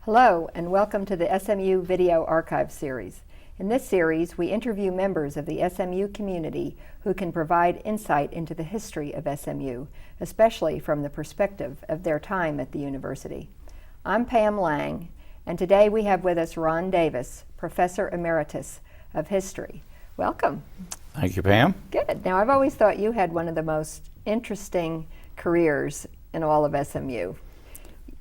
Hello, and welcome to the SMU Video Archive Series. In this series, we interview members of the SMU community who can provide insight into the history of SMU, especially from the perspective of their time at the university. I'm Pam Lang, and today we have with us Ron Davis, Professor Emeritus of History. Welcome. Thank you, Pam. Good. Now, I've always thought you had one of the most interesting careers in all of SMU.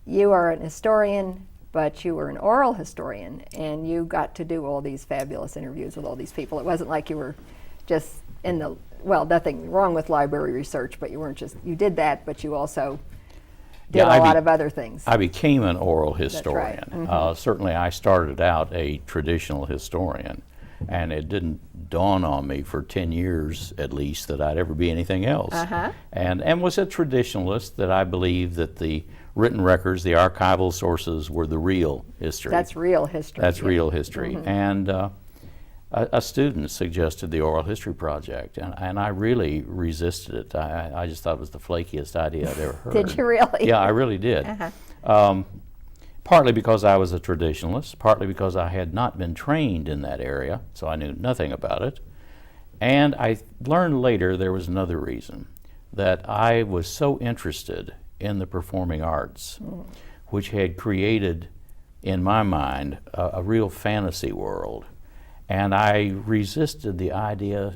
You are an historian, but you were an oral historian, and you got to do all these fabulous interviews with all these people. It wasn't like you were just in the, well, nothing wrong with library research, but you weren't just, you did that, but you also did a lot of other things. I became an oral historian. That's right. Mm-hmm. Certainly I started out a traditional historian, and it didn't dawn on me for 10 years at least that I'd ever be anything else. And was a traditionalist, that I believed that the written records, the archival sources, were the real history. That's real history. That's real history. Mm-hmm. And a student suggested the Oral History Project, and I really resisted it. I just thought it was the flakiest idea I'd ever heard. Did you really? Yeah, I really did. Partly because I was a traditionalist, partly because I had not been trained in that area, so I knew nothing about it. And I learned later there was another reason, that I was so interested in the performing arts, which had created, in my mind, a real fantasy world. And I resisted the idea,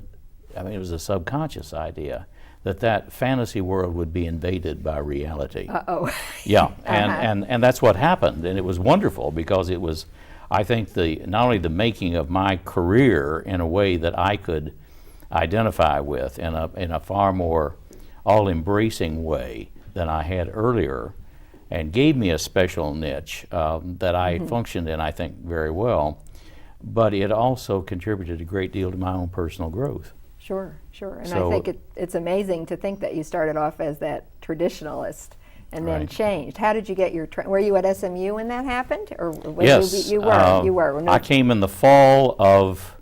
I mean, it was a subconscious idea, that fantasy world would be invaded by reality. Uh-oh. Yeah, and that's what happened, and it was wonderful because it was, I think, not only the making of my career in a way that I could identify with in a far more all-embracing way than I had earlier, and gave me a special niche that I functioned in, I think, very well, but it also contributed a great deal to my own personal growth. Sure. And so, I think it's amazing to think that you started off as that traditionalist and then changed. How did you get your were you at SMU when that happened? Or yes. You were. No. I came in the fall of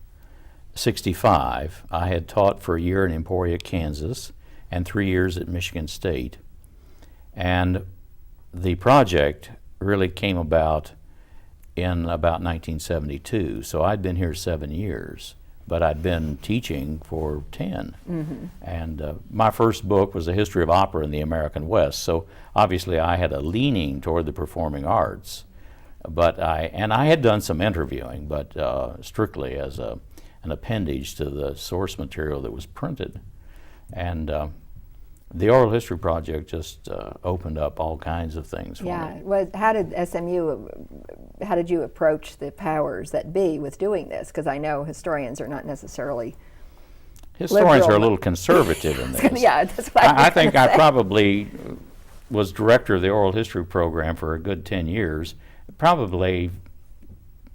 '65. I had taught for a year in Emporia, Kansas, and 3 years at Michigan State. And the project really came about in about 1972. So I'd been here 7 years, but I'd been teaching for 10. And my first book was a history of opera in the American West. So obviously I had a leaning toward the performing arts. But I had done some interviewing, but strictly as an appendage to the source material that was printed. And the Oral History Project just opened up all kinds of things for me. Well, how did you approach the powers that be with doing this? Because I know historians are not necessarily Historians are a little conservative in this. Yeah, that's what I think I probably was director of the Oral History Program for a good 10 years, probably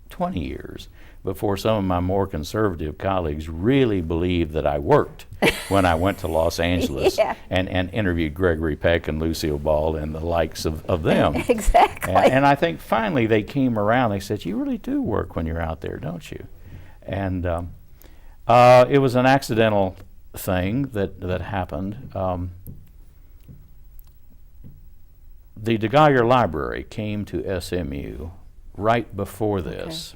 20 years, before some of my more conservative colleagues really believed that I worked when I went to Los Angeles and interviewed Gregory Peck and Lucille Ball and the likes of them. Exactly. And I think finally they came around. They said, "You really do work when you're out there, don't you?" And it was an accidental thing that happened. The DeGolyer Library came to SMU right before this.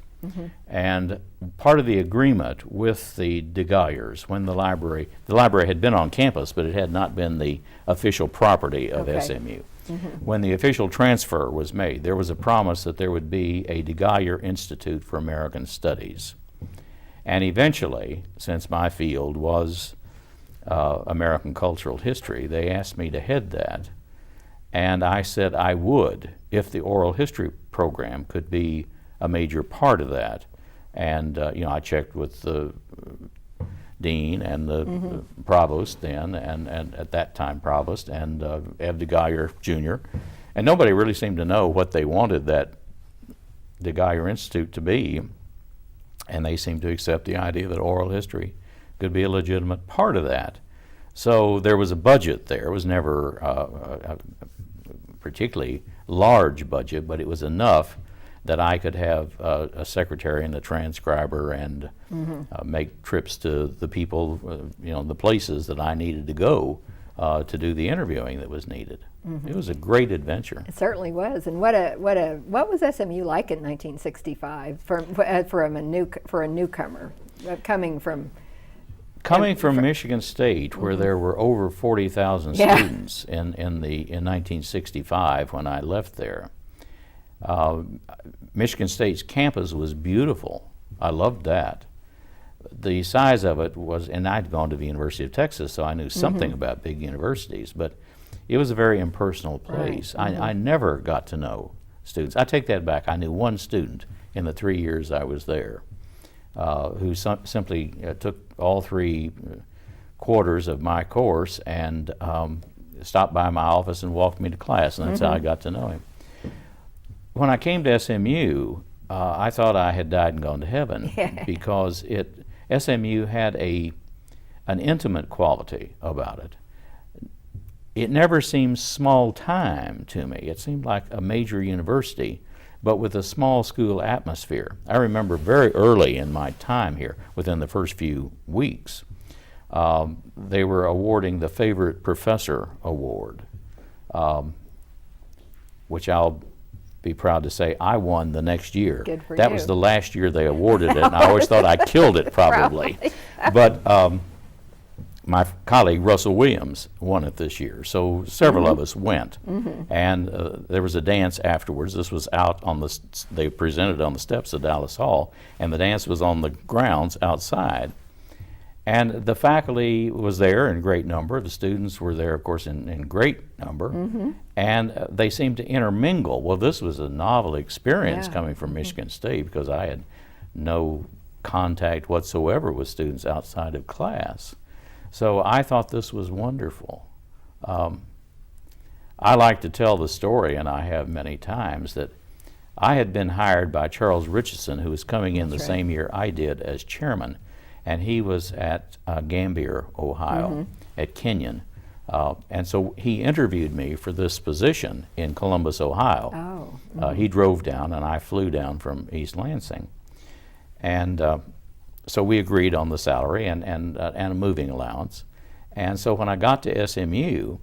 And part of the agreement with the DeGolyers, when the library had been on campus, but it had not been the official property of SMU. When the official transfer was made, there was a promise that there would be a DeGolyer Institute for American Studies. And eventually, since my field was American cultural history, they asked me to head that. And I said I would if the oral history program could be a major part of that. And I checked with the dean and the provost then, and at that time provost, and Ev DeGolyer Jr. And nobody really seemed to know what they wanted that DeGolyer Institute to be. And they seemed to accept the idea that oral history could be a legitimate part of that. So there was a budget there. It was never a particularly large budget, but it was enough that I could have a secretary and a transcriber and make trips to the people, the places that I needed to go to do the interviewing that was needed. It was a great adventure. It certainly was. And what was SMU like in 1965 for a newcomer coming from Michigan State, where there were over 40,000 Yeah. students in 1965 when I left there. Michigan State's campus was beautiful. I loved that. The size of it was, and I'd gone to the University of Texas, so I knew something about big universities, but it was a very impersonal place. Right. I never got to know students. I take that back. I knew one student in the 3 years I was there who simply took all 3 quarters of my course and stopped by my office and walked me to class, and that's how I got to know him. When I came to SMU, I thought I had died and gone to heaven because SMU had an intimate quality about it. It never seemed small time to me. It seemed like a major university, but with a small school atmosphere. I remember very early in my time here, within the first few weeks, they were awarding the Favorite Professor Award, which I'll be proud to say I won the next year. Good for that you. was the last year they awarded it, and I always thought I killed it probably. But my colleague Russell Williams won it this year, so several of us went. And there was a dance afterwards. This was out on they presented on the steps of Dallas Hall, and the dance was on the grounds outside. And the faculty was there in great number. The students were there, of course, in great number. And they seemed to intermingle. Well, this was a novel experience coming from Michigan State because I had no contact whatsoever with students outside of class. So I thought this was wonderful. I like to tell the story, and I have many times, that I had been hired by Charles Richardson, who was coming in the same year I did as chairman, and he was at Gambier, Ohio, at Kenyon. And so he interviewed me for this position in Columbus, Ohio. He drove down, and I flew down from East Lansing. And so we agreed on the salary and a moving allowance. And so when I got to SMU,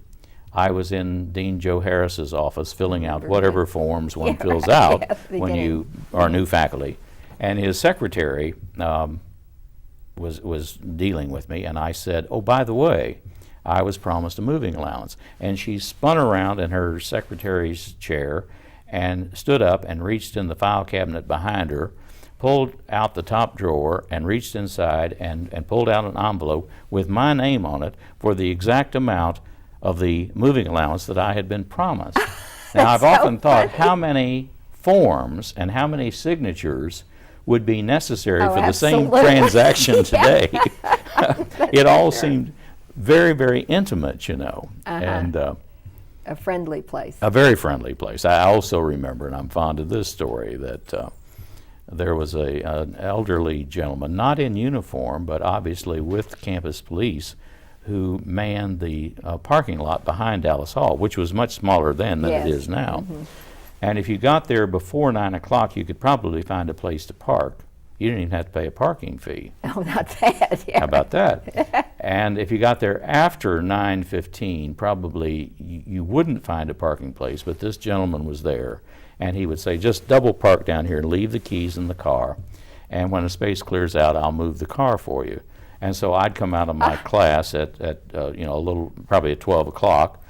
I was in Dean Joe Harris's office filling out whatever forms one fills out when you are new faculty. And his secretary was dealing with me, and I said, oh, by the way, I was promised a moving allowance. And she spun around in her secretary's chair and stood up and reached in the file cabinet behind her, pulled out the top drawer and reached inside and pulled out an envelope with my name on it for the exact amount of the moving allowance that I had been promised. Now, I've often thought how many forms and how many signatures would be necessary for the same transaction today. It all seemed very, very intimate, you know. And a friendly place. a very friendly place. I also remember, and I'm fond of this story, that there was an elderly gentleman, not in uniform, but obviously with campus police, who manned the parking lot behind Dallas Hall, which was much smaller then than it is now. And if you got there before 9 o'clock, you could probably find a place to park. You didn't even have to pay a parking fee. Oh, not that. Yeah. How about that? And if you got there after 9:15, probably you wouldn't find a parking place, but this gentleman was there, and he would say, just double park down here and leave the keys in the car, and when a space clears out, I'll move the car for you. And so I'd come out of my class at probably at 12 o'clock,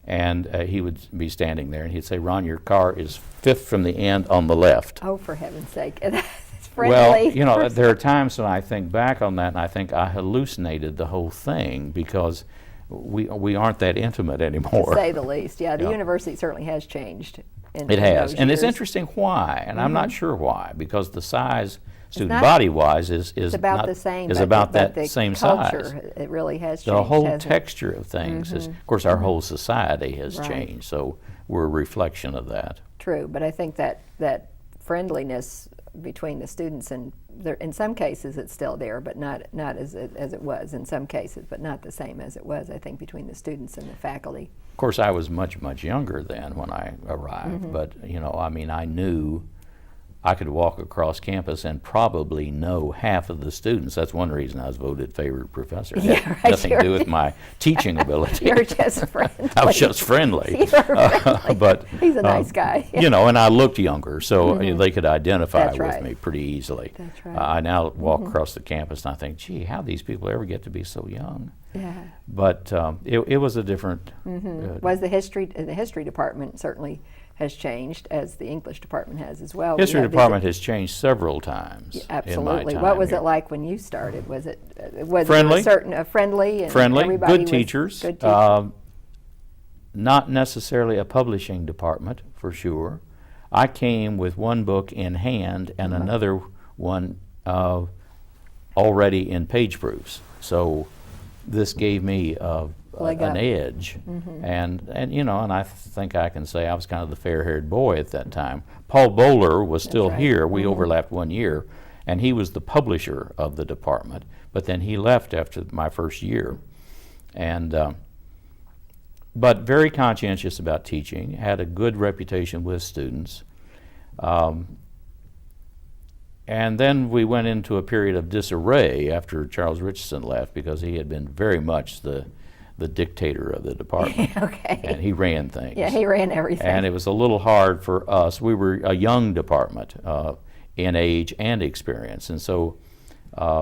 and he would be standing there, and he'd say, Ron, your car is fifth from the end on the left. Oh, for heaven's sake. It's friendly. Well, you know, there are times when I think back on that, and I think I hallucinated the whole thing because we aren't that intimate anymore. To say the least. Yeah, the Yeah. university certainly has changed. It has, and it's years. interesting why, and I'm not sure why, because the size, student not- body-wise, is It's about not, the same. is but about but that the same culture, size. it really has changed. The whole hasn't it? texture of things is, of course, our whole society has Right. changed, so we're a reflection of that. True, but I think that friendliness between the students and there, in some cases it's still there, but not as it was in some cases, but not the same as it was. I think between the students and the faculty. Of course, I was much, much younger then when I arrived, but, you know, I mean, I knew I could walk across campus and probably know half of the students. That's one reason I was voted favorite professor. It had Yeah, right, nothing to do with my teaching ability. You're just friendly. I was just friendly. You're friendly. But He's a nice guy. you know, and I looked younger, so they could identify That's with right. me pretty easily. That's right. I now walk across the campus and I think, gee, how these people ever get to be so young? Yeah. But it was a different. Was the history department certainly has changed, as the English department has as well. History We have these- department has changed several times. Absolutely. In my time What was here. it like when you started? Was it was Friendly. it a certain friendly and Friendly, everybody good was teachers. Good teachers. Not necessarily a publishing department, for sure. I came with one book in hand and another one already in page proofs. So this gave me Leg up. an edge. And you know, and I think I can say I was kind of the fair-haired boy at that time. Paul Bowler was still right. here. We overlapped 1 year, and he was the publisher of the department. But then he left after my first year. And but very conscientious about teaching, had a good reputation with students. And then we went into a period of disarray after Charles Richardson left, because he had been very much the dictator of the department. Okay. And he ran things. Yeah, he ran everything. And it was a little hard for us. We were a young department in age and experience. And so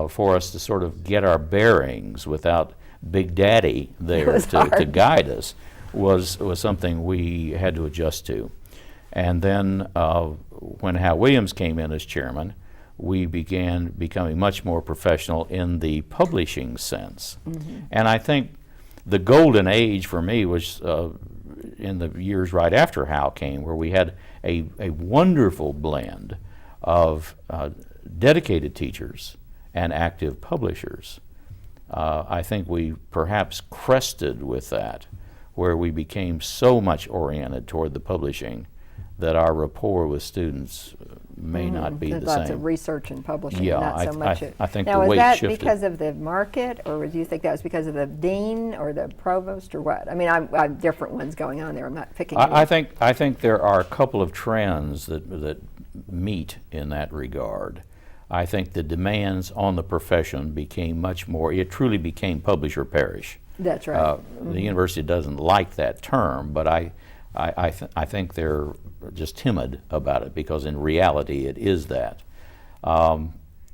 for us to sort of get our bearings without Big Daddy there was to hard. guide us was something we had to adjust to. And then when Hal Williams came in as chairman, we began becoming much more professional in the publishing sense. And I think the golden age for me was in the years right after Hal came, where we had a wonderful blend of dedicated teachers and active publishers. I think we perhaps crested with that, where we became so much oriented toward the publishing that our rapport with students may not be There's the lots same. of research and publishing, Yeah, not so much. I think now, the was weight that shifted. because of the market, or do you think that was because of the dean or the provost, or what? I mean, I'm different ones going on there. I'm not picking. I think there are a couple of trends that meet in that regard. I think the demands on the profession became much more. It truly became publish or perish. That's right. The university doesn't like that term, but I think they're just timid about it, because in reality it is that.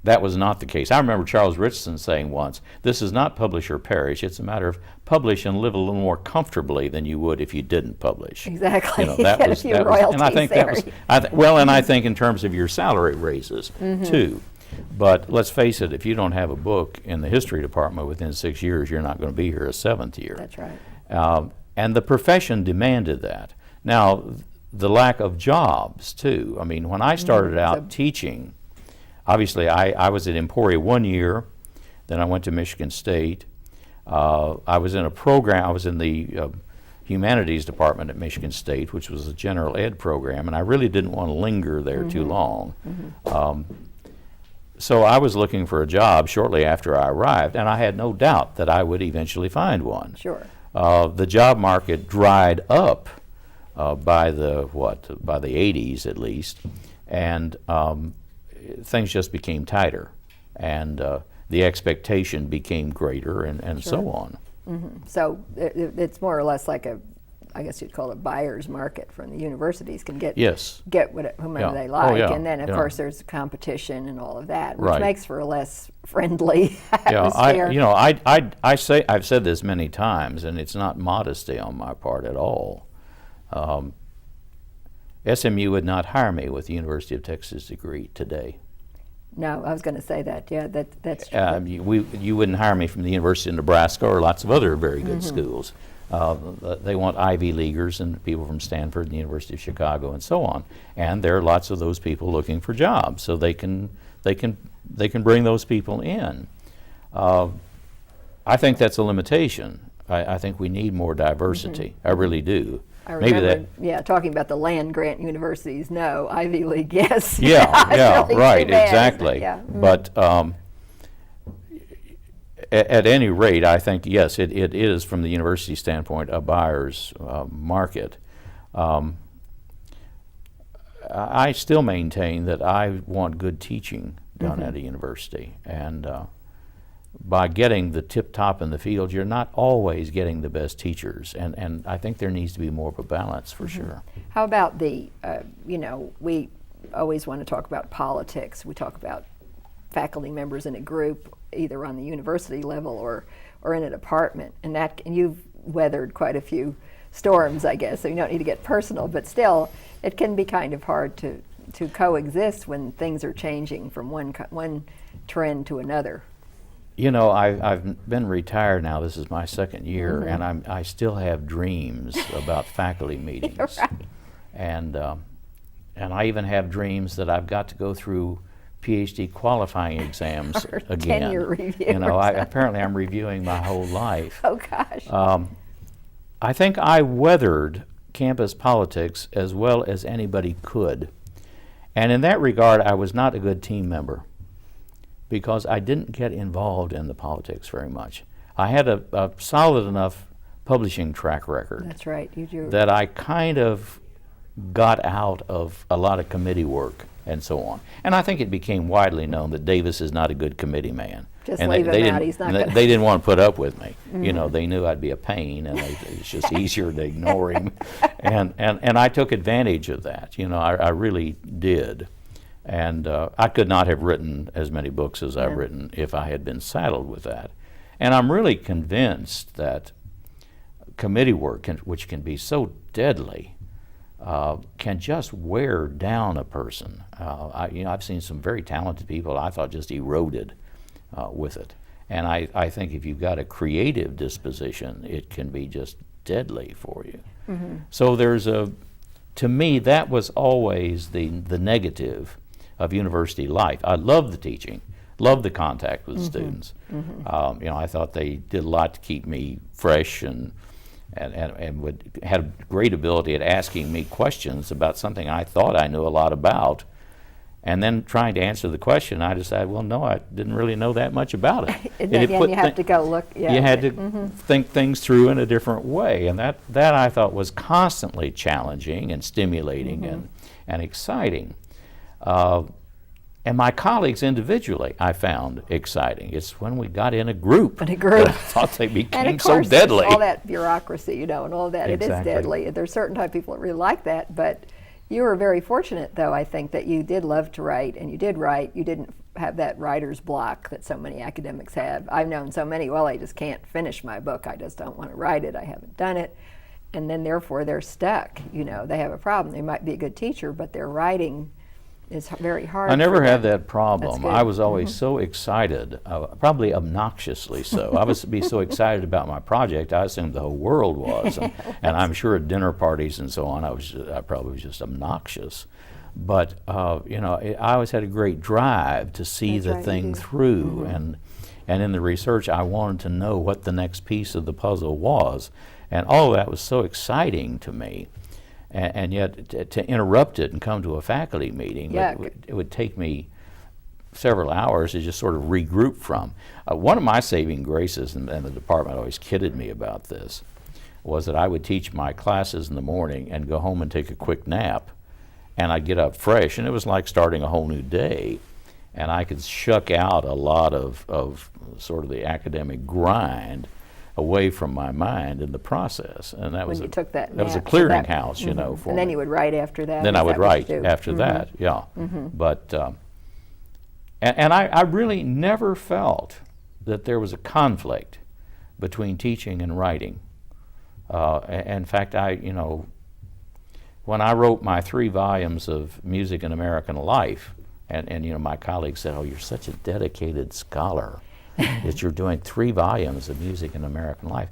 That was not the case. I remember Charles Richardson saying once, "This is not publish or perish. It's a matter of publish and live a little more comfortably than you would if you didn't publish." Exactly. You know, that Get a was, few that was, and I royalties think that was, there. well, and I think in terms of your salary raises too. But let's face it, if you don't have a book in the history department within 6 years, you're not going to be here a seventh year. That's right. And the profession demanded that. Now, the lack of jobs, too. I mean, when I started out teaching, obviously I was at Emporia 1 year, then I went to Michigan State. I was in a program, I was in the humanities department at Michigan State, which was a general ed program, and I really didn't want to linger there too long. So I was looking for a job shortly after I arrived, and I had no doubt that I would eventually find one. Sure. The job market dried up by the 80s at least, and things just became tighter, and the expectation became greater, and so on. So it's more or less like I guess you'd call it buyer's market. From the universities can get Yes. whomever Yeah. they Oh, like, yeah, and then of yeah. course there's competition and all of that, which Right. makes for a less friendly Yeah, atmosphere. I've said this many times, and it's not modesty on my part at all. SMU would not hire me with the University of Texas degree today. No, I was going to say that. Yeah, that's true. You wouldn't hire me from the University of Nebraska or lots of other very good schools. They want Ivy Leaguers and people from Stanford and the University of Chicago and so on. And there are lots of those people looking for jobs, so they can bring those people in. I think that's a limitation. I think we need more diversity. I really do. I Maybe remember, talking about the land grant universities. No, Ivy League, yes. Yeah, It's yeah, really right, too bad, exactly. Yeah. But at any rate, I think, yes, it is, from the university standpoint, a buyer's market. I still maintain that I want good teaching done at a university, and by getting the tip top in the field, you're not always getting the best teachers, and I think there needs to be more of a balance for sure. How about the, we always want to talk about politics. We talk about faculty members in a group, either on the university level or in a department, and you've weathered quite a few storms, I guess, so you don't need to get personal, but still, it can be kind of hard to coexist when things are changing from one trend to another. You know, I've been retired now. This is my second year, and I still have dreams about faculty meetings, Right. and I even have dreams that I've got to go through PhD qualifying exams Or again. tenure review You know, or something. apparently I'm reviewing my whole life. Oh gosh. I think I weathered campus politics as well as anybody could, and in that regard, I was not a good team member, because I didn't get involved in the politics very much. I had a solid enough publishing track record That's right. You do. that I kind of got out of a lot of committee work and so on. And I think it became widely known that Davis is not a good committee man. Just and leave him didn't, out. He's not and gonna- they didn't want to put up with me. You know, they knew I'd be a pain, and it's just easier to ignore him. And I took advantage of that. You know, I really did. And I could not have written as many books as I've written if I had been saddled with that. And I'm really convinced that committee work, which can be so deadly, can just wear down a person. I've seen some very talented people I thought just eroded with it. And I think if you've got a creative disposition, it can be just deadly for you. So to me, that was always the negative of university life. I loved the teaching, loved the contact with students. I thought they did a lot to keep me fresh and had a great ability at asking me questions about something I thought I knew a lot about, and then trying to answer the question, I decided, well, no, I didn't really know that much about it. And then put you have to go look. Yeah. You had to think things through in a different way, and that I thought was constantly challenging and stimulating and exciting. And my colleagues individually, I found exciting. It's when we got in a group, In a group. that I thought they And became of so course, deadly. all that bureaucracy, and all that, it is Exactly. deadly. There's certain type of people that really like that, but you were very fortunate, though, I think, that you did love to write, and you did write. You didn't have that writer's block that so many academics have. I've known so many, well, I just can't finish my book. I just don't want to write it. I haven't done it. And then, therefore, they're stuck. They have a problem. They might be a good teacher, but their writing is very hard. I never for had them. that problem. good. I was always so excited, probably obnoxiously so. I was be so excited about my project, I assumed the whole world was. And I'm sure at dinner parties and so on, I probably was just obnoxious. But, I always had a great drive to see That's the right, you thing do. through. And in the research, I wanted to know what the next piece of the puzzle was. And all of that was so exciting to me. And yet, to interrupt it and come to a faculty meeting, Yeah. it would take me several hours to just sort of regroup from. One of my saving graces, and the department always kidded me about this, was that I would teach my classes in the morning and go home and take a quick nap, and I'd get up fresh, and it was like starting a whole new day. And I could shuck out a lot of sort of the academic grind away from my mind in the process, and that When was you took that was a nap, so that- clearinghouse, for And then me. you would write after that. Then Is I would that what write you do? after that, yeah. But and I really never felt that there was a conflict between teaching and writing. In fact, when I wrote my 3 volumes of Music in American Life, and my colleagues said, "Oh, you're such a dedicated scholar that you're doing 3 volumes of Music in American Life."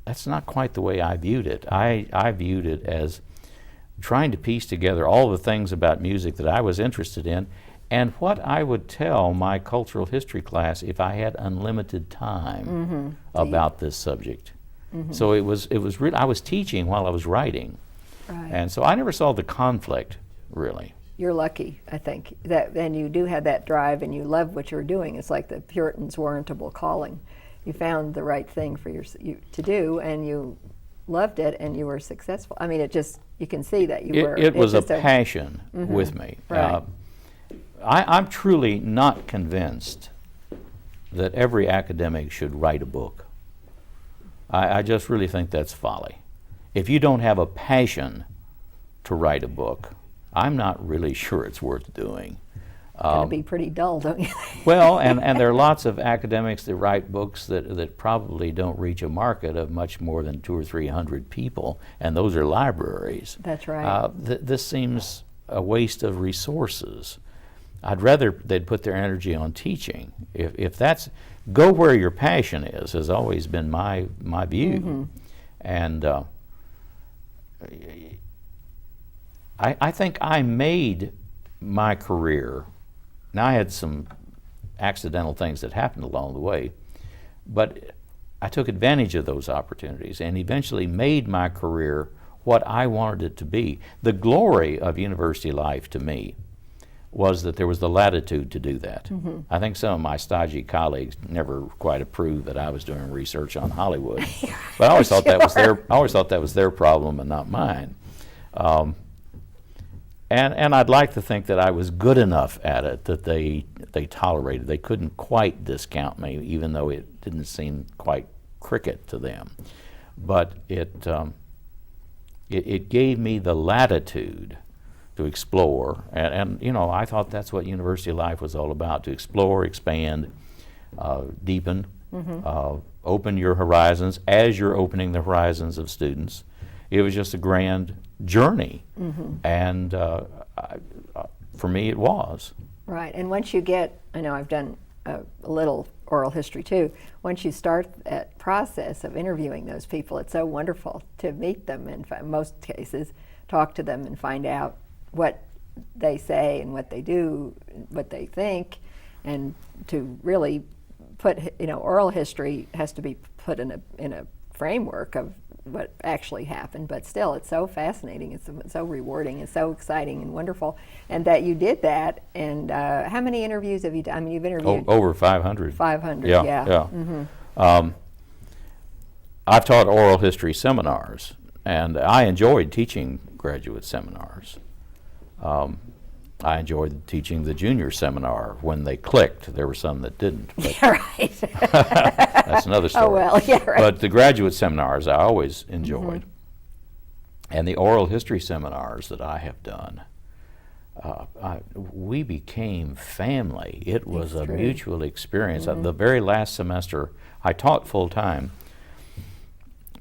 That's not quite the way I viewed it. I viewed it as trying to piece together all the things about music that I was interested in and what I would tell my cultural history class if I had unlimited time about this subject. So it was really, I was teaching while I was writing. Right. And so I never saw the conflict, really. You're lucky, I think, and you do have that drive, and you love what you're doing. It's like the Puritan's warrantable calling. You found the right thing for you to do, and you loved it and you were successful. I mean, you can see that you were. It was a just a- passion with me. Right. I'm truly not convinced that every academic should write a book. I just really think that's folly. If you don't have a passion to write a book, I'm not really sure it's worth doing. Going to be pretty dull, don't you think? Well, and there are lots of academics that write books that probably don't reach a market of much more than 200 or 300 people, and those are libraries. That's right. This seems a waste of resources. I'd rather they'd put their energy on teaching. If that's, go where your passion is, has always been my view. And I think I made my career. Now, I had some accidental things that happened along the way, but I took advantage of those opportunities and eventually made my career what I wanted it to be. The glory of university life to me was that there was the latitude to do that. I think some of my stodgy colleagues never quite approved that I was doing research on Hollywood, but I always thought that was their problem and not mine. And I'd like to think that I was good enough at it that they tolerated. They couldn't quite discount me, even though it didn't seem quite cricket to them. But it gave me the latitude to explore, and you know, I thought that's what university life was all about: to explore, expand, deepen, open your horizons as you're opening the horizons of students. It was just a grand journey, and for me it was. Right, and once you get, I know I've done a little oral history too, once you start that process of interviewing those people, it's so wonderful to meet them and in most cases talk to them and find out what they say and what they do, what they think, and to really put, you know, oral history has to be put in a framework of what actually happened, but still it's so fascinating, it's so rewarding, it's so exciting and wonderful, and that you did that. And how many interviews have you done? I mean, you've interviewed Over 500. 500, Yeah, yeah. I've taught oral history seminars, and I enjoyed teaching graduate seminars. I enjoyed teaching the junior seminar when they clicked. There were some that didn't. But Yeah, right. that's another story. Oh, well, yeah, right. But the graduate seminars I always enjoyed. And the oral history seminars that I have done, we became family. It was That's a true. mutual experience. The very last semester, I taught full time.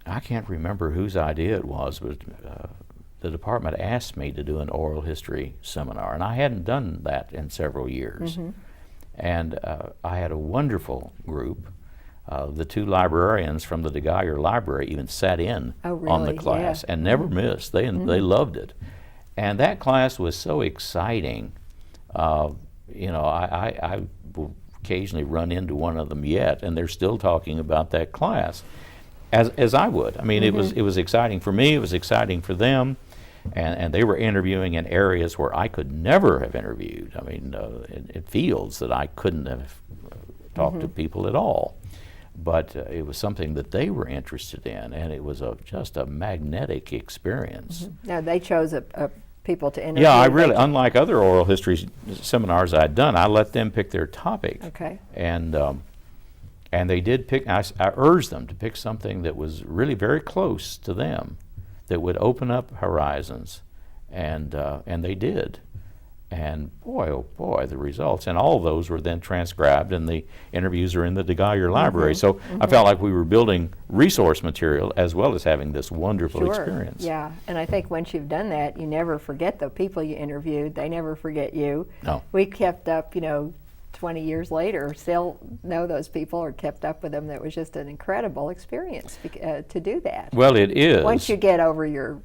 I can't remember whose idea it was, but the department asked me to do an oral history seminar, and I hadn't done that in several years. And I had a wonderful group. The two librarians from the DeGuyer Library even sat in Oh, on the really? class Yeah. and never missed. They loved it. And that class was so exciting. You know, I will occasionally run into one of them yet, and they're still talking about that class, as I would. I mean, it was exciting for me. It was exciting for them. And they were interviewing in areas where I could never have interviewed. I mean, in fields that I couldn't have talked to people at all. But it was something that they were interested in, and it was just a magnetic experience. No, they chose people to interview. Yeah, I They really, unlike other oral history seminars I'd done, I let them pick their topic. Okay. And they did pick, I urged them to pick something that was really very close to them, that would open up horizons, and they did. And boy, oh boy, the results. And all of those were then transcribed, and the interviews are in the DeGuyer Library. So I felt like we were building resource material as well as having this wonderful experience. Yeah, and I think once you've done that, you never forget the people you interviewed. They never forget you. No. We kept up, 20 years later, still know those people or kept up with them. That was just an incredible experience to do that. Well, it is. Once you get over your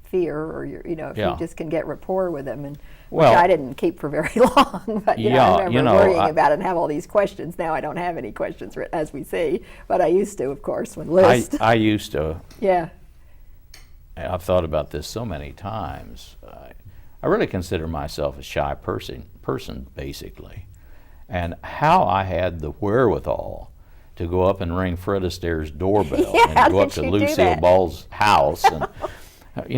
fear or if Yeah. you just can get rapport with them, and Well- which I didn't keep for very long, but Yeah, I remember worrying about it and have all these questions. Now I don't have any questions as we see, but I used to, of course, when list. I used to. Yeah. I've thought about this so many times. I really consider myself a shy person basically. And how I had the wherewithal to go up and ring Fred Astaire's doorbell Yeah, and how go up did to you do Lucille that? Ball's house. And,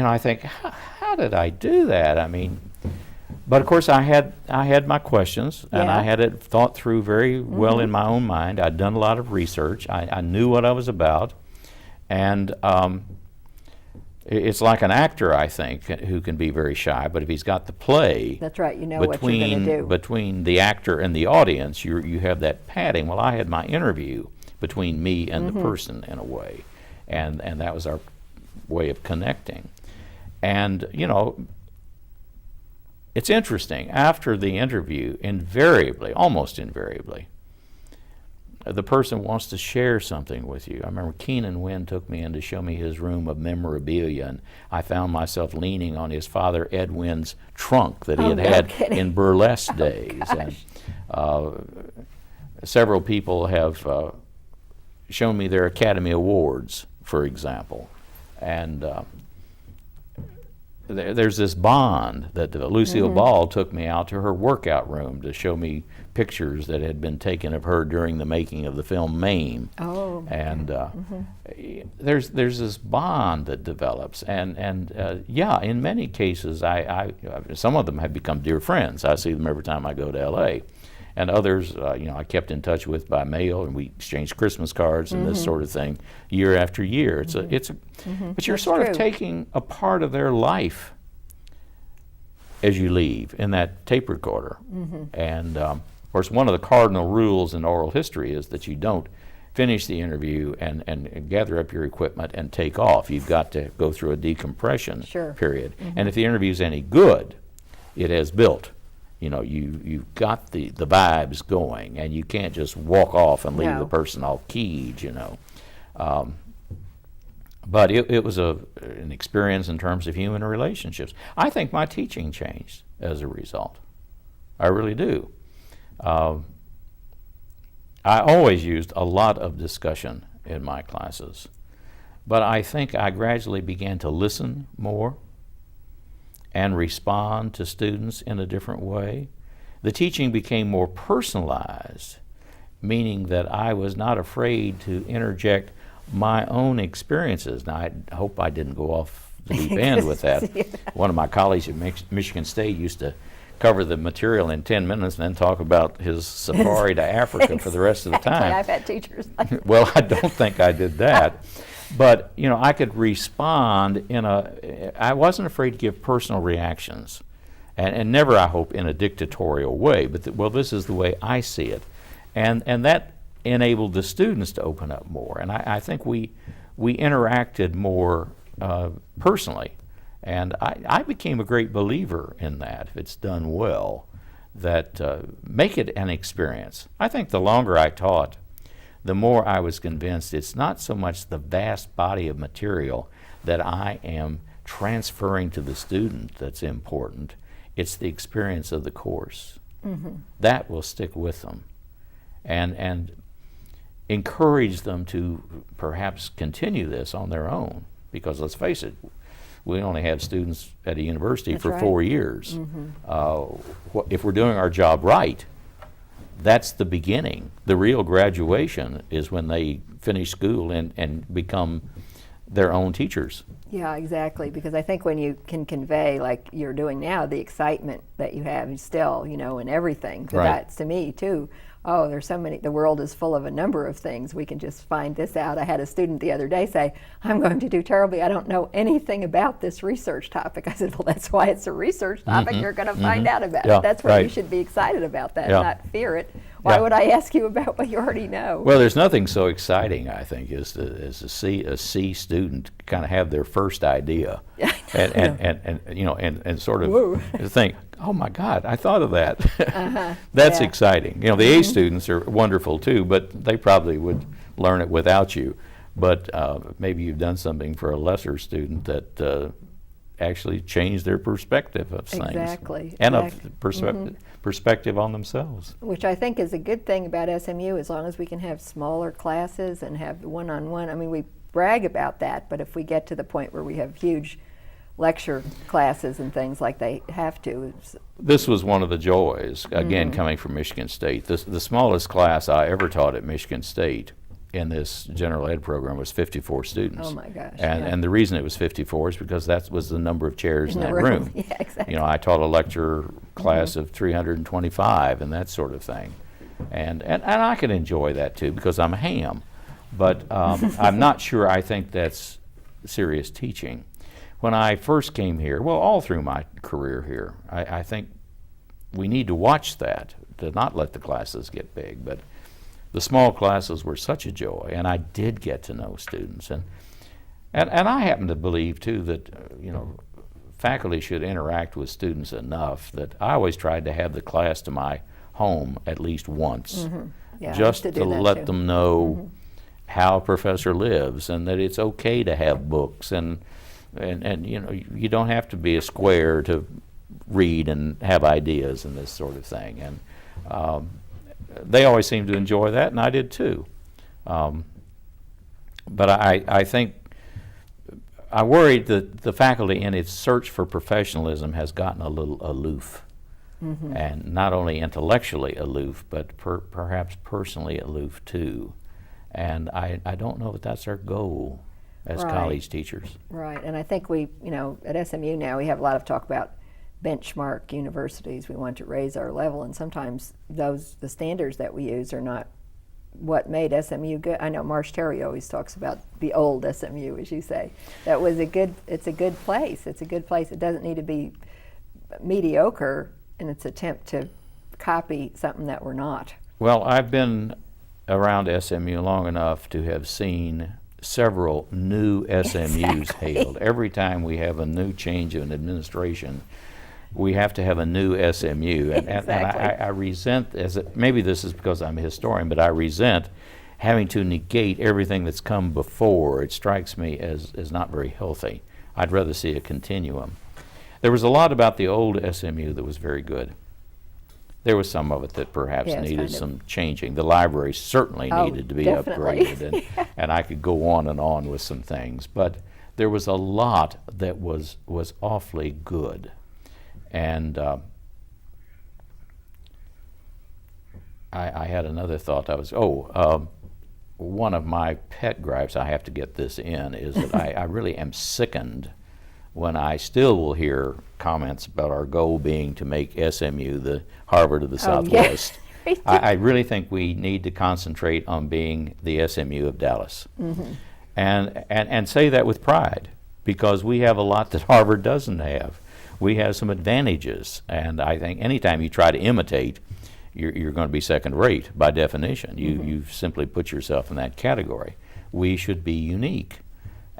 I think, how did I do that? I mean, but of course I had my questions, and I Yeah. had it thought through very well in my own mind. I'd done a lot of research. I knew what I was about. And it's like an actor, I think, who can be very shy, but if he's got the play That's right. You know what you're going to do. between the actor and the audience, you have that padding. Well, I had my interview between me and the person in a way, and that was our way of connecting. And it's interesting. After the interview, invariably, almost invariably, the person wants to share something with you. I remember Keenan Wynn took me in to show me his room of memorabilia, and I found myself leaning on his father Ed Wynn's trunk that he had no had kidding. in burlesque days. And several people have shown me their Academy Awards, for example. And there's this bond that Lucille Ball took me out to her workout room to show me pictures that had been taken of her during the making of the film Mame. Oh. And there's this bond that develops, and yeah, in many cases, I some of them have become dear friends. I see them every time I go to L.A., and others, I kept in touch with by mail, and we exchanged Christmas cards and this sort of thing year after year. But you're That's sort of true. taking a part of their life as you leave in that tape recorder. And of course, one of the cardinal rules in oral history is that you don't finish the interview and gather up your equipment and take off. You've got to go through a decompression Sure. period. And if the interview's any good, it has built. You've got the vibes going, and you can't just walk off and leave No. the person all keyed, But it was an experience in terms of human relationships. I think my teaching changed as a result. I really do. I always used a lot of discussion in my classes, but I think I gradually began to listen more and respond to students in a different way. The teaching became more personalized, meaning that I was not afraid to interject my own experiences. Now, I hope I didn't go off the deep end with that. Yeah. One of my colleagues at Michigan State used to cover the material in 10 minutes and then talk about his safari to Africa for the rest of the Exactly. time. I've had teachers like that. Well, I don't think I did that. But, I could respond I wasn't afraid to give personal reactions. And never, I hope, in a dictatorial way. But, this is the way I see it. And that enabled the students to open up more. And I think we interacted more personally. And I became a great believer in that, if it's done well, that make it an experience. I think the longer I taught, the more I was convinced it's not so much the vast body of material that I am transferring to the student that's important. It's the experience of the course. That will stick with them. And encourage them to perhaps continue this on their own. Because let's face it, we only have students at a university That's for right. 4 years. If we're doing our job right, that's the beginning. The real graduation is when they finish school and become their own teachers. Yeah, exactly. Because I think when you can convey, like you're doing now, the excitement that you have still, in everything. So Right. that's to me too. Oh, there's so many. The world is full of a number of things. We can just find this out. I had a student the other day say, "I'm going to do terribly. I don't know anything about this research topic." I said, "Well, that's why it's a research topic. You're going to find out about Yeah, it. That's why you right. should be excited about that, Yeah. not fear it. Why Yeah. would I ask you about what you already know?" Well, there's nothing so exciting, I think, as to see a C student kind of have their first idea, Yeah, and sort Whoa. of think, "Oh my God, I thought of that." That's Yeah. exciting. The A students are wonderful too, but they probably would learn it without you. But maybe you've done something for a lesser student that actually changed their perspective of things, Exactly, and exactly. of perspective on themselves. Which I think is a good thing about SMU, as long as we can have smaller classes and have one-on-one. I mean, we brag about that, but if we get to the point where we have huge lecture classes and things like they have to, This was one of the joys, again, coming from Michigan State. The smallest class I ever taught at Michigan State in this general ed program was 54 students. Oh my gosh. And the reason it was 54 is because that was the number of chairs in the that room. Yeah, exactly. You know, I taught a lecture class of 325 and that sort of thing. And I can enjoy that too because I'm a ham. But I'm not sure I think that's serious teaching. When I first came here, well, all through my career here, I think we need to watch that, to not let the classes get big. But the small classes were such a joy, and I did get to know students. And I happen to believe, too, that, you know, faculty should interact with students enough that I always tried to have the class to my home at least once, Yeah, I just used to do that let too. them know how a professor lives and that it's okay to have books and you know, you don't have to be a square to read and have ideas and this sort of thing. And they always seemed to enjoy that, and I did too. But I think I worried that the faculty in its search for professionalism has gotten a little aloof. And not only intellectually aloof, but perhaps personally aloof too. And I don't know that that's our goal as Right. college teachers. Right, and I think we, you know, at SMU now we have a lot of talk about benchmark universities. We want to raise our level, and sometimes the standards that we use are not what made SMU good. I know Marsh Terry always talks about the old SMU, as you say. That was it's a good place. It's a good place. It doesn't need to be mediocre in its attempt to copy something that we're not. Well, I've been around SMU long enough to have seen several new SMUs Exactly. hailed. Every time we have a new change of an administration, we have to have a new SMU. And Exactly. I resent, maybe this is because I'm a historian, but I resent having to negate everything that's come before. It strikes me as not very healthy. I'd rather see a continuum. There was a lot about the old SMU that was very good. There was some of it that perhaps Yes, needed kind of. some changing. The library certainly Oh, needed to be definitely. upgraded, and I could go on and on with some things. But there was a lot that was awfully good. And I had another thought. One of my pet gripes, I have to get this in, is that I really am sickened when I still will hear comments about our goal being to make SMU the Harvard of the Southwest. Me too. I really think we need to concentrate on being the SMU of Dallas. And say that with pride, because we have a lot that Harvard doesn't have. We have some advantages, and I think anytime you try to imitate, you're going to be second rate by definition. You simply put yourself in that category. We should be unique.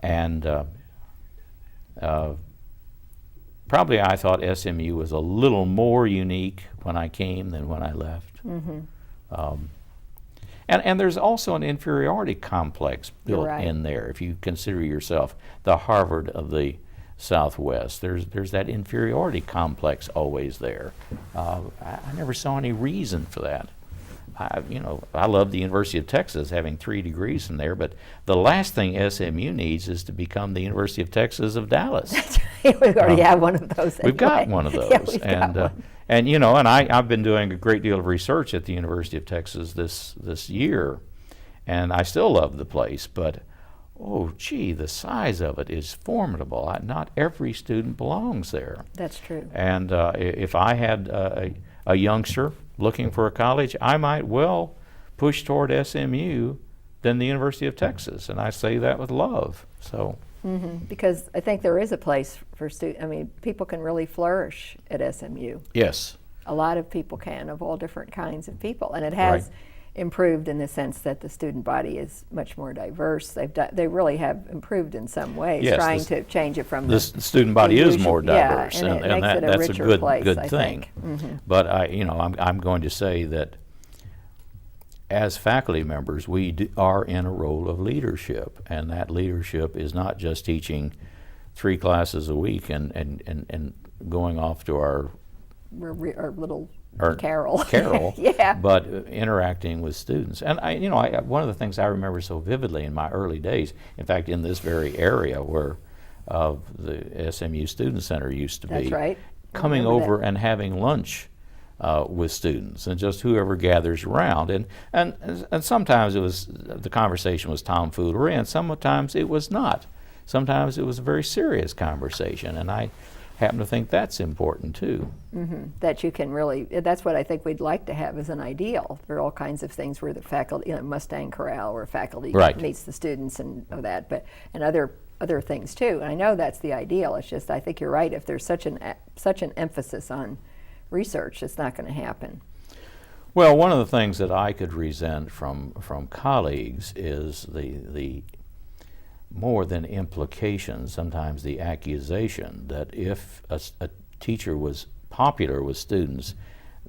And probably I thought SMU was a little more unique when I came than when I left. And there's also an inferiority complex built right. in there. If you consider yourself the Harvard of the Southwest, there's that inferiority complex always there. I never saw any reason for that. I love the University of Texas having 3 degrees from there, but the last thing SMU needs is to become the University of Texas of Dallas. We already have one of those. We've got anyway. one of those. Yeah, we've got one. And you know, and I've been doing a great deal of research at the University of Texas this year, and I still love the place, but oh gee, the size of it is formidable. Not every student belongs there. That's true. And if I had a youngster looking for a college, I might well push toward SMU than the University of Texas, and I say that with love. So. Because I think there is a place for students. I mean, people can really flourish at SMU. Yes. A lot of people can, of all different kinds of people, and it has Right. improved in the sense that the student body is much more diverse. They really have improved in some ways, Yes, trying the- to change it from The student body the is usual- more yeah, diverse, and it makes it a that's a richer good place, good I thing. think. But I'm going to say that as faculty members, we are in a role of leadership, and that leadership is not just teaching 3 classes a week and going off to our Our little or Carol. yeah, but interacting with students. And one of the things I remember so vividly in my early days, in fact, in this very area where the SMU Student Center used to be, That's right. I coming remember over and having lunch with students and just whoever gathers around. And sometimes the conversation was tomfoolery, and sometimes it was not. Sometimes it was a very serious conversation, and I happen to think that's important too. That you can really, that's what I think we'd like to have as an ideal. There are all kinds of things where the faculty, Mustang Corral, where faculty Right. meets the students and that, but and other things too. And I know that's the ideal. It's just I think you're right. If there's such an emphasis on research, it's not going to happen. Well, one of the things that I could resent from colleagues is the more than implication, sometimes the accusation that if a teacher was popular with students,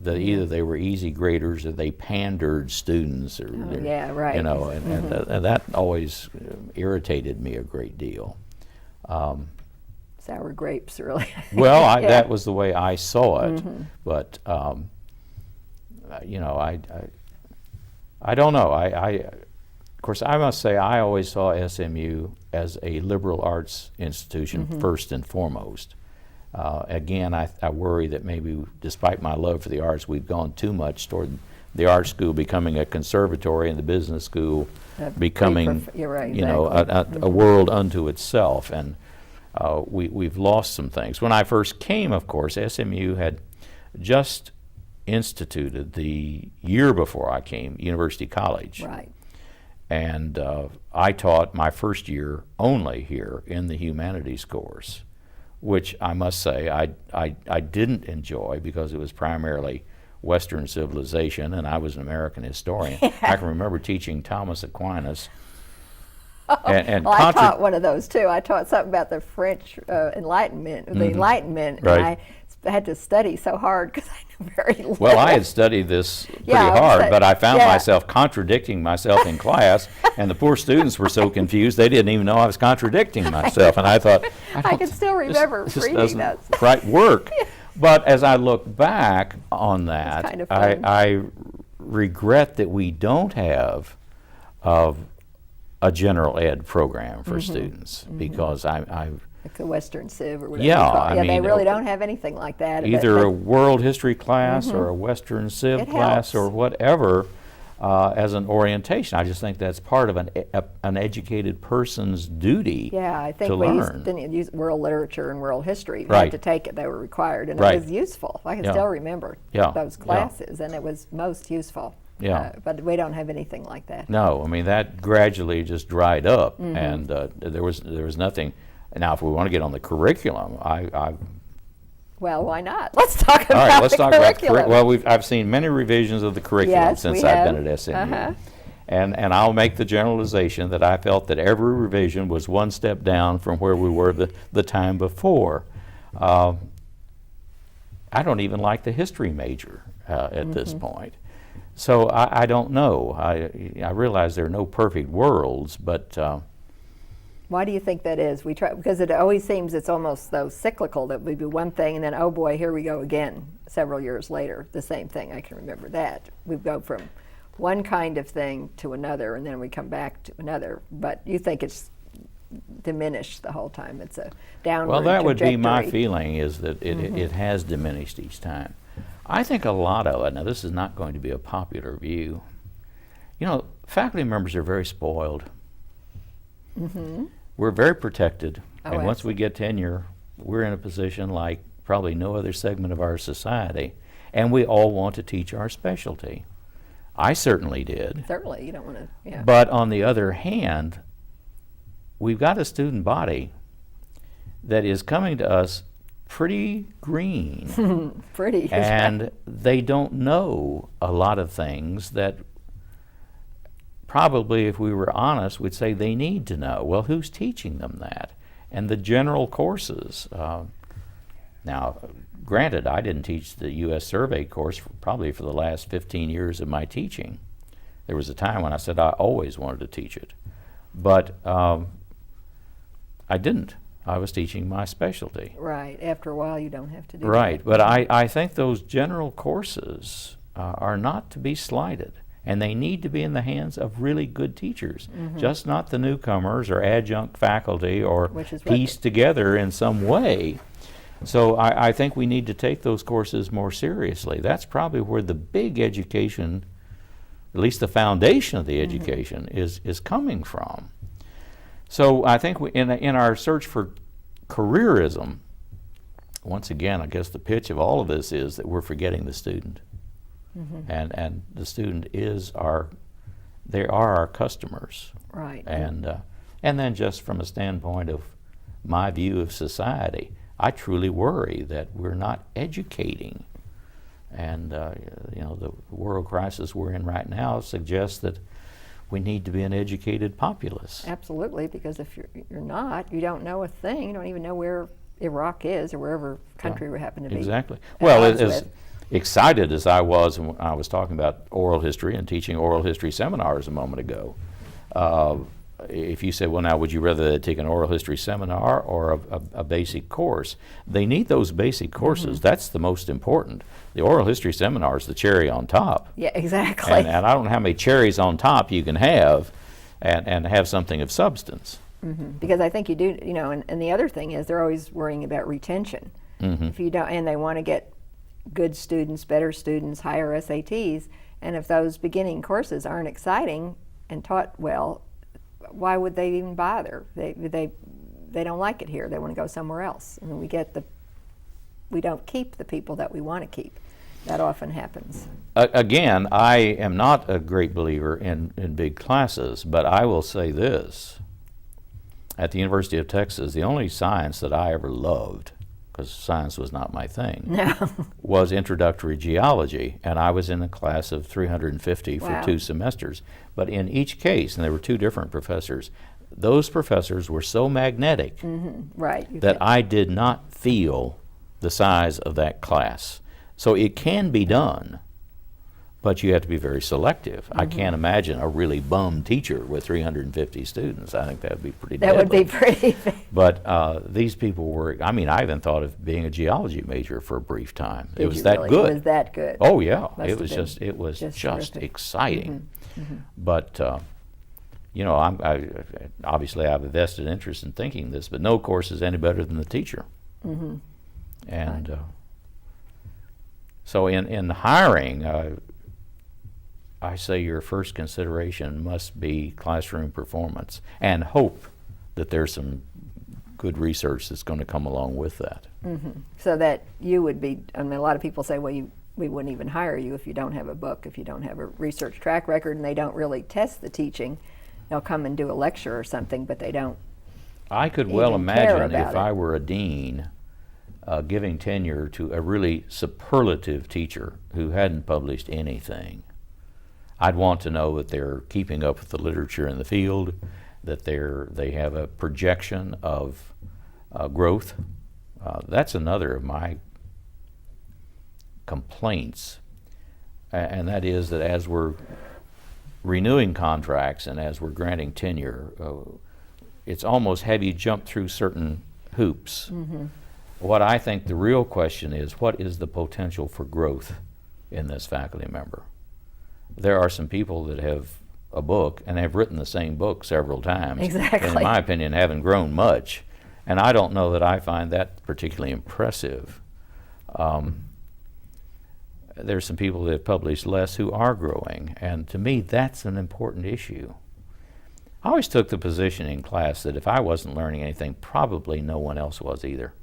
that either they were easy graders or they pandered students, or yeah, right. and that always irritated me a great deal. Sour grapes, really. Well, Yeah. that was the way I saw it, but I don't know. Of course, I must say I always saw SMU as a liberal arts institution first and foremost. Again, I worry that maybe, despite my love for the arts, we've gone too much toward the art school becoming a conservatory and the business school becoming, you're right, a world unto itself. And we've lost some things. When I first came, of course, SMU had just instituted the year before I came, University College. Right. And I taught my first year only here in the humanities course, which I must say I didn't enjoy because it was primarily Western civilization, and I was an American historian. I can remember teaching Thomas Aquinas. And Well, I taught one of those too. I taught something about the French Enlightenment, the Enlightenment, Right. and I had to study so hard because I knew very little. Well, I had studied this pretty Yeah, I was hard, saying- but I found yeah. myself contradicting myself in class, and the poor students were so confused they didn't even know I was contradicting myself. And I thought, I can still remember this reading doesn't those. quite work. But as I look back on that, kind of fun. I regret that we don't have a general ed program for students, because I Like the Western Civ or whatever. Yeah, you call it. I Yeah, they mean, really don't have anything like that. either but- a world history class or a Western Civ It class helps. or whatever as an orientation. I just think that's part of an educated person's duty Yeah, I think to we learn. didn't use world literature and world history. We Right. had to take it; they were required, and Right. it was useful. I can Yeah. still remember Yeah, those yeah. classes, and it was most useful. Yeah. But we don't have anything like that. No, I mean that gradually just dried up, Mm-hmm. and there was nothing. Now, if we want to get on the curriculum, Well, why not? Let's talk all about right. Let's the talk about the curriculum. well. I've seen many revisions of the curriculum Yes, since we I've have. been at SMU, Uh-huh. and I'll make the generalization that I felt that every revision was one step down from where we were the time before. I don't even like the history major at this point. So I don't know. I realize there are no perfect worlds, but Why do you think that is? We try because it always seems it's almost though cyclical that we do one thing and then oh boy, here we go again. Several years later, the same thing. I can remember that we go from one kind of thing to another, and then we come back to another. But you think it's diminished the whole time? It's a downward well, that would be my trajectory. feeling, is that it has diminished each time. I think a lot of it, now this is not going to be a popular view, faculty members are very spoiled. We're very protected, Oh, and once we get tenure, we're in a position like probably no other segment of our society, and we all want to teach our specialty. I certainly did. Certainly, you don't want to. Yeah. But on the other hand, we've got a student body that is coming to us pretty green, Pretty. and they don't know a lot of things that probably, if we were honest, we'd say they need to know. Well, who's teaching them that? And the general courses. Now, granted, I didn't teach the U.S. Survey course probably for the last 15 years of my teaching. There was a time when I said I always wanted to teach it. But I didn't. I was teaching my specialty. Right. After a while, you don't have to do Right. that. But I think those general courses are not to be slighted. And they need to be in the hands of really good teachers, just not the newcomers or adjunct faculty or Which is what pieced together in some way. So I think we need to take those courses more seriously. That's probably where the big education, at least the foundation of the education, is coming from. So I think in our search for careerism, once again, I guess the pitch of all of this is that we're forgetting the student. And the student they are our customers. Right. And then just from a standpoint of my view of society, I truly worry that we're not educating. And the world crisis we're in right now suggests that we need to be an educated populace. Absolutely, because if you're not, you don't know a thing. You don't even know where Iraq is or wherever country we happen to be. Exactly. at Well, odds as with. excited as I was when I was talking about oral history and teaching oral history seminars a moment ago, if you said, well, now, would you rather take an oral history seminar or a basic course? They need those basic courses. That's the most important. The oral history seminar is the cherry on top. Yeah, exactly. And I don't know how many cherries on top you can have and have something of substance. Because I think you do, and the other thing is they're always worrying about retention. If you don't, and they want to get good students, better students, higher SATs, and if those beginning courses aren't exciting and taught well, why would they even bother? They don't like it here. They want to go somewhere else. And we don't keep the people that we want to keep. That often happens. Again, I am not a great believer in big classes, but I will say this. At the University of Texas, the only science that I ever loved, because science was not my thing, No. was introductory geology, and I was in a class of 350 for Wow. 2 semesters. But in each case, and there were 2 different professors, those professors were so magnetic Right. you that can- I did not feel the size of that class. So it can be done, but you have to be very selective. I can't imagine a really bum teacher with 350 students. I think that would be pretty that would be deadly. pretty. But these people were, I even thought of being a geology major for a brief time. It Did was you that really? good. It was that good. Oh yeah, Must have been it was just just terrific. exciting. But I obviously I have a vested interest in thinking this, but no course is any better than the teacher. And so in hiring, I say your first consideration must be classroom performance, and hope that there's some good research that's going to come along with that. So that you would be, a lot of people say, well, we wouldn't even hire you if you don't have a book, if you don't have a research track record, and they don't really test the teaching. They'll come and do a lecture or something, but they don't. I could well even care imagine if about I it. were a dean giving tenure to a really superlative teacher who hadn't published anything. I'd want to know that they're keeping up with the literature in the field, that they have a projection of growth. That's another of my complaints, and that is that as we're renewing contracts and as we're granting tenure, it's almost have you jump through certain hoops. What I think the real question is, what is the potential for growth in this faculty member? There are some people that have a book and have written the same book several times. Exactly. And in my opinion, haven't grown much. And I don't know that I find that particularly impressive. There's some people that have published less who are growing, and to me, that's an important issue. I always took the position in class that if I wasn't learning anything, probably no one else was either.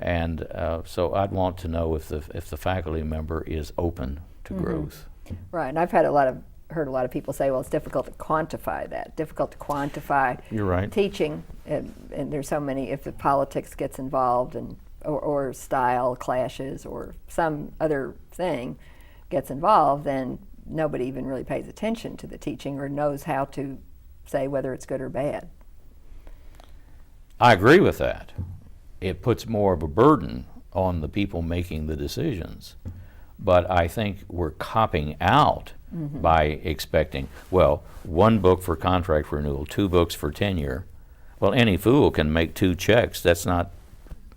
And so I'd want to know if the faculty member is open to growth. Right, and I've heard a lot of people say, well, it's difficult to quantify that, difficult to quantify You're right. teaching, and there's so many, if the politics gets involved or style clashes or some other thing gets involved, then nobody even really pays attention to the teaching or knows how to say whether it's good or bad. I agree with that. It puts more of a burden on the people making the decisions. But I think we're copping out by expecting, well, 1 book for contract renewal, 2 books for tenure. Well, any fool can make 2 checks. That's not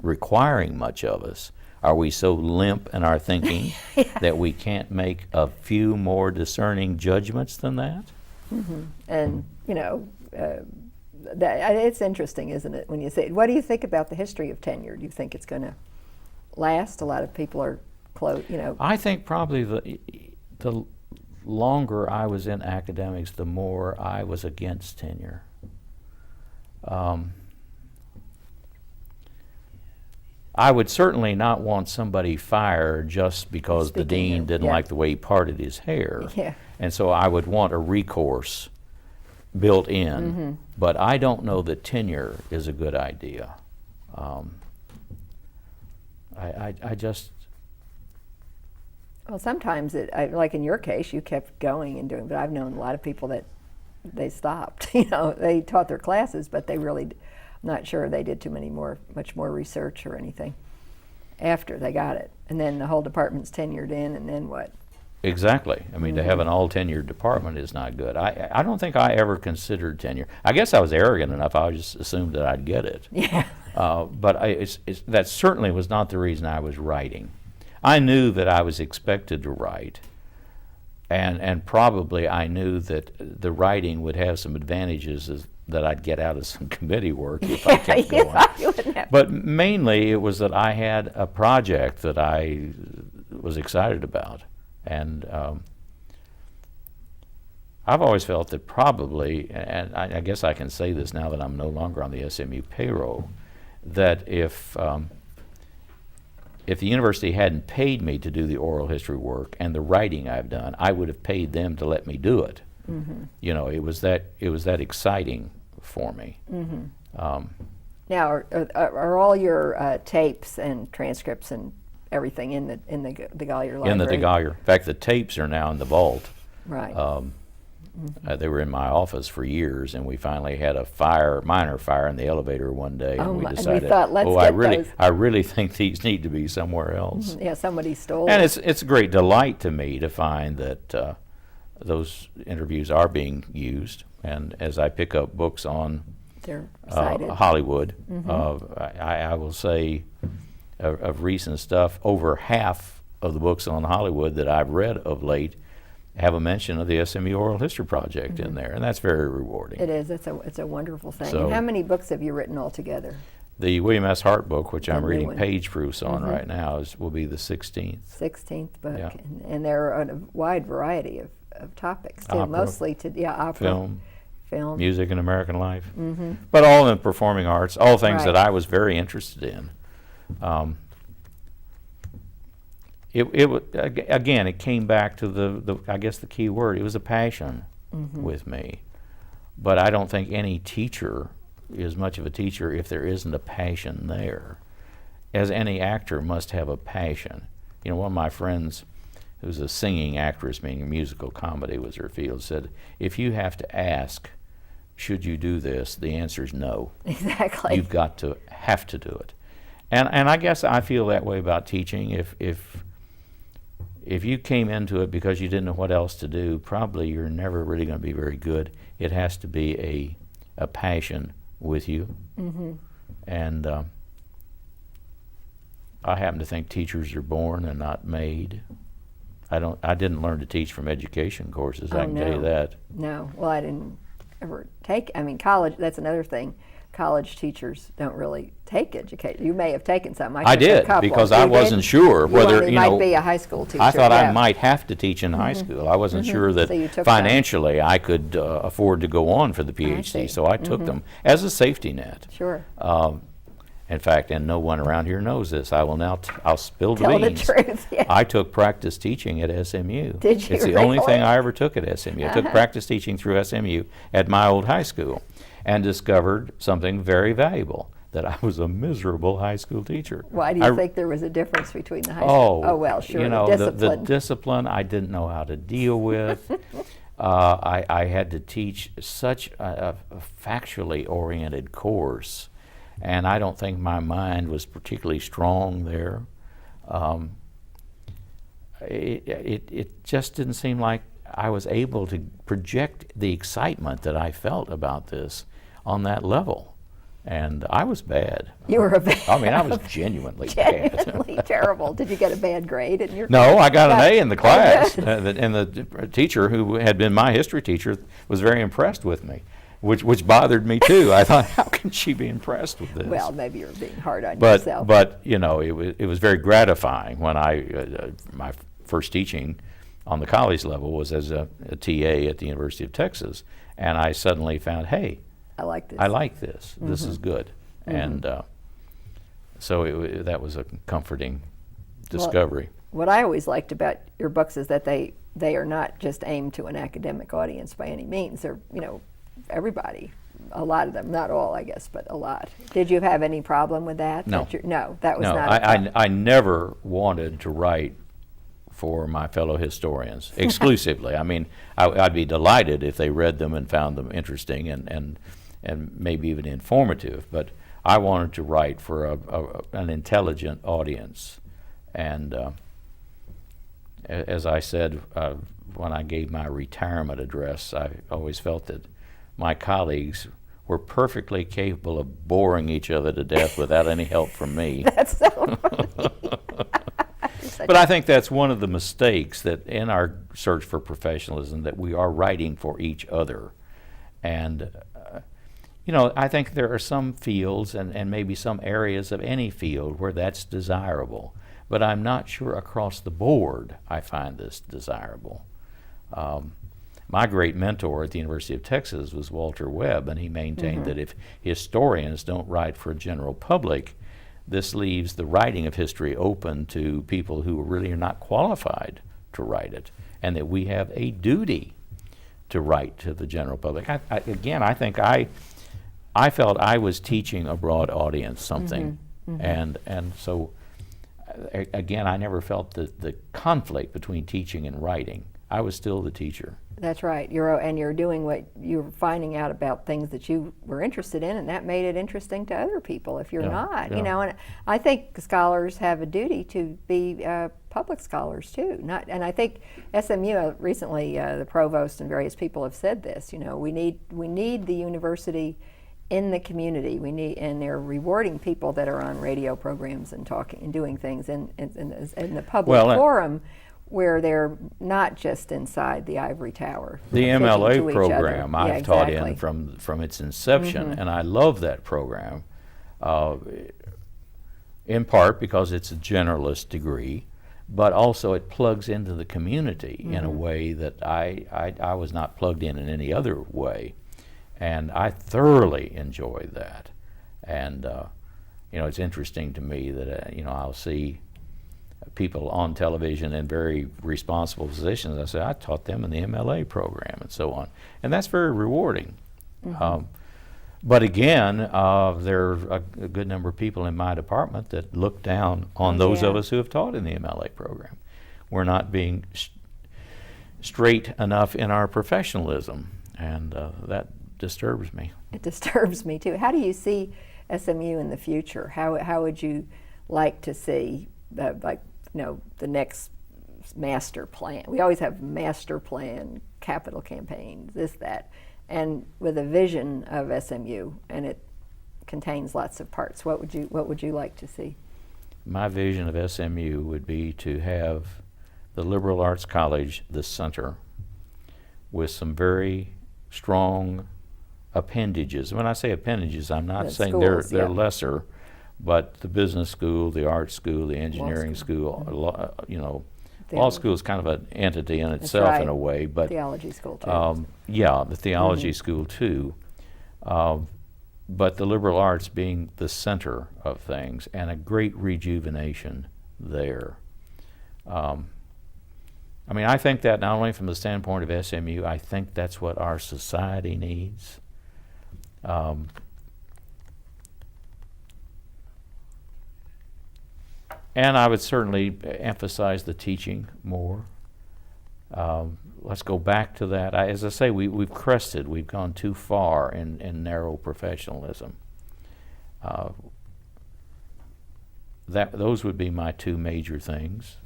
requiring much of us. Are we so limp in our thinking that we can't make a few more discerning judgments than that? And It's interesting, isn't it, when you say, what do you think about the history of tenure? Do you think it's going to last? A lot of people are close, you know. I think probably the longer I was in academics, the more I was against tenure. I would certainly not want somebody fired just because the dean didn't like the way he parted his hair. Yeah. And so I would want a recourse built in. But I don't know that tenure is a good idea. I just... Well, sometimes, like in your case, you kept going and doing, but I've known a lot of people that they stopped. You know, they taught their classes, but they really, I'm not sure they did much more research or anything after they got it. And then the whole department's tenured in, and then what? Exactly. I mean, to have an all-tenured department is not good. I don't think I ever considered tenure. I guess I was arrogant enough. I just assumed that I'd get it. Yeah. But that certainly was not the reason I was writing. I knew that I was expected to write, and probably I knew that the writing would have some advantages that I'd get out of some committee work if I kept going. You wouldn't have. But mainly it was that I had a project that I was excited about. And I've always felt that probably, and I guess I can say this now that I'm no longer on the SMU payroll, that if the university hadn't paid me to do the oral history work and the writing I've done, I would have paid them to let me do it. You know, it was that exciting for me. Now, are all your tapes and transcripts and everything in the DeGolyer library? In the DeGolyer. In fact, the tapes are now in the vault. Right. They were in my office for years, and we finally had a minor fire in the elevator one day, and we decided, and we thought, let's get those. I really think these need to be somewhere else. Yeah, somebody stole And it. it's a great delight to me to find that those interviews are being used, and as I pick up books on They're cited. Hollywood, I will say of recent stuff, over half of the books on Hollywood that I've read of late have a mention of the SMU Oral History Project in there, and that's very rewarding. It is. It's a wonderful thing. So- And how many books have you written altogether? The William S. Hart book, which I'm new reading one. page proofs on right now, will be the 16th. 16th book. Yeah. And there are a wide variety of topics, too. Opera. Mostly opera. Film. Music and American life, but all in performing arts, all things that Right. I was very interested in. Again, it came back to I guess the key word. It was a passion with me, but I don't think any teacher is much of a teacher if there isn't a passion there. As any actor must have a passion. You know, one of my friends, who's a singing actress, meaning musical comedy was her field, said, if you have to ask, should you do this, the answer is no. Exactly. You've got to have to do it. And I guess I feel that way about teaching. If you came into it because you didn't know what else to do, probably you're never really going to be very good. It has to be a passion with you. And I happen to think teachers are born and not made. I didn't learn to teach from education courses, I can tell you that. No. Well, I didn't ever take, college, that's another thing. College teachers don't really take education. You may have taken some. I took a did, couple. because You I did? wasn't sure whether, You might be a high school teacher. I thought yeah. I might have to teach in high school. I wasn't sure that So you took financially I could afford to go on for the see. PhD, so I took them as a safety net. Sure. In fact, and no one around here knows this, I will now, I'll spill the Tell the beans. truth. Yeah. I took practice teaching at SMU. Did you It's the only really? thing I ever took at SMU. I took practice teaching through SMU at my old high school and discovered something very valuable, that I was a miserable high school teacher. Why do you think there was a difference between the high school? Oh, well, sure. You know, the the discipline I didn't know how to deal with. I had to teach such a factually oriented course, and I don't think my mind was particularly strong there. It just didn't seem like I was able to project the excitement that I felt about this on that level. And I was bad. You were a bad. I was genuinely bad. Genuinely terrible. Did you get a bad grade in your? No, I got an A in the Oh, class. good. And the teacher, who had been my history teacher, was very impressed with me. which bothered me too. I thought, how can she be impressed with this? Well, maybe you're being hard on yourself. But you know, it was very gratifying when my first teaching on the college level was as a TA at the University of Texas, and I suddenly found, hey, I like this. I like this. This is good, and so that was a comforting discovery. What I always liked about your books is that they are not just aimed to an academic audience by any means. They're, you know, everybody. A lot of them, not all, I guess, but a lot. Did you have any problem with that? No. No, that was No, not. I never wanted to write for my fellow historians exclusively. I mean, I'd be delighted if they read them and found them interesting and maybe even informative. But I wanted to write for an intelligent audience, and as I said when I gave my retirement address, I always felt that my colleagues were perfectly capable of boring each other to death without any help from me. That's so funny. But I think that's one of the mistakes that in our search for professionalism, that we are writing for each other. And, you know, I think there are some fields and maybe some areas of any field where that's desirable. But I'm not sure across the board I find this desirable. My great mentor at the University of Texas was Walter Webb, and he maintained that if historians don't write for a general public, this leaves the writing of history open to people who really are not qualified to write it, and that we have a duty to write to the general public. Again, I think I felt I was teaching a broad audience something, and so again, I never felt the conflict between teaching and writing. I was still the teacher. That's right. You're doing what you're finding out about things that you were interested in, and that made it interesting to other people. If you're not, you know, and I think scholars have a duty to be public scholars too. And I think SMU recently, the provost and various people have said this. You know, we need the university in the community. And they're rewarding people that are on radio programs and talking and doing things in the public forum, where they're not just inside the ivory tower. The MLA to each program other. I've taught in from its inception, and I love that program, in part because it's a generalist degree, but also it plugs into the community in a way that I was not plugged in any other way, and I thoroughly enjoyed that. And you know, it's interesting to me that you know, I'll see people on television in very responsible positions. I say, I taught them in the MLA program and so on. And that's very rewarding. But again, there are a good number of people in my department that look down on those of us who have taught in the MLA program. We're not being straight enough in our professionalism, and that disturbs me. It disturbs me too. How do you see SMU in the future? How would you like to see, the next master plan? We always have master plan, capital campaigns, this, that, and with a vision of SMU, and it contains lots of parts. What would you like to see? My vision of SMU would be to have the Liberal Arts College the center, with some very strong appendages. When I say appendages, I'm not saying schools, they're lesser, but the business school, the art school, the engineering school, you know, law school is kind of an entity in itself in a way, but theology school too. Yeah, the theology school too, but the liberal arts being the center of things, and a great rejuvenation there. I mean, I think that not only from the standpoint of SMU, I think that's what our society needs. And I would certainly emphasize the teaching more. Let's go back to that. As I say, we've crested. We've gone too far in narrow professionalism. Those would be my two major things.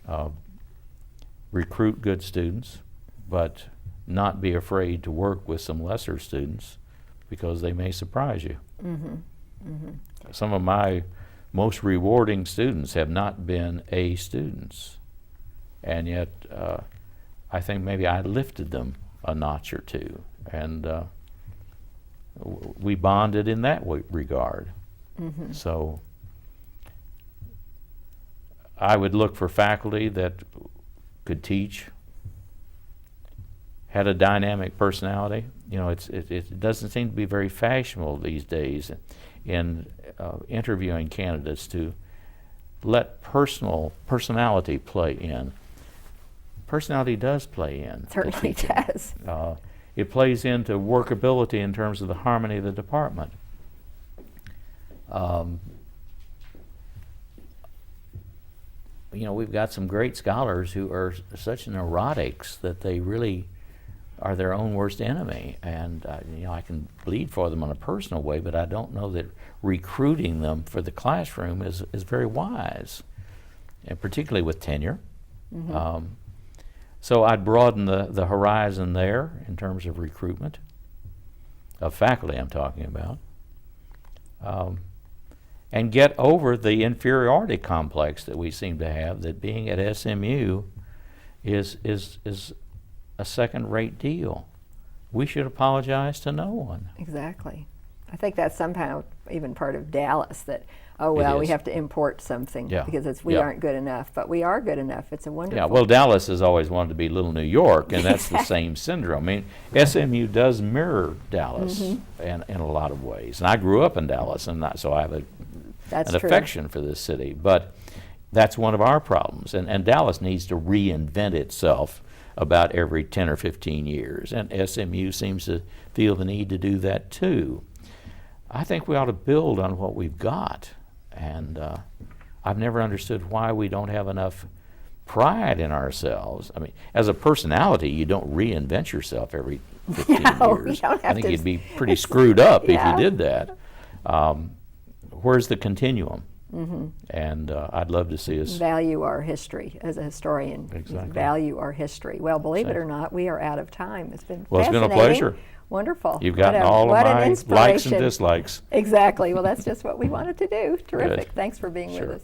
Recruit good students, but not be afraid to work with some lesser students, because they may surprise you. Some of my most rewarding students have not been A students, and yet I think maybe I lifted them a notch or two, and we bonded in that regard. So I would look for faculty that could teach, had a dynamic personality. You know, it doesn't seem to be very fashionable these days in interviewing candidates to let personality play in. Personality does play in. Certainly does. It plays into workability in terms of the harmony of the department. You know, we've got some great scholars who are such neurotics that they really are their own worst enemy. And, you know, I can bleed for them in a personal way, but I don't know that recruiting them for the classroom is very wise, and particularly with tenure. So I'd broaden the horizon there in terms of recruitment, of faculty I'm talking about, and get over the inferiority complex that we seem to have, that being at SMU is a second-rate deal. We should apologize to no one. Exactly. I think that's somehow even part of Dallas, that, oh, well, we is. have to import something Yeah. because we Yeah. aren't good enough. But we are good enough. It's a wonderful. Yeah, well, Dallas has always wanted to be Little New York, and that's the same syndrome. I mean, SMU does mirror Dallas in a lot of ways. And I grew up in Dallas, and so I have That's an true. affection for this city. But that's one of our problems. And Dallas needs to reinvent itself about every 10 or 15 years. And SMU seems to feel the need to do that too. I think we ought to build on what we've got. And I've never understood why we don't have enough pride in ourselves. I mean, as a personality, you don't reinvent yourself every 15 No, you years. don't I have think to you'd be pretty screwed up Yeah. if you did that. Where's the continuum? And I'd love to see us. Value our history as a historian. Exactly. Value our history. Well, believe it Same. or not, we are out of time. It's been Well, it's been a fascinating. pleasure. Wonderful. You've What gotten a- all of what an my likes and inspiration. dislikes. Exactly. Well, that's just what we wanted to do. Terrific. Good. Thanks for being Sure. with us.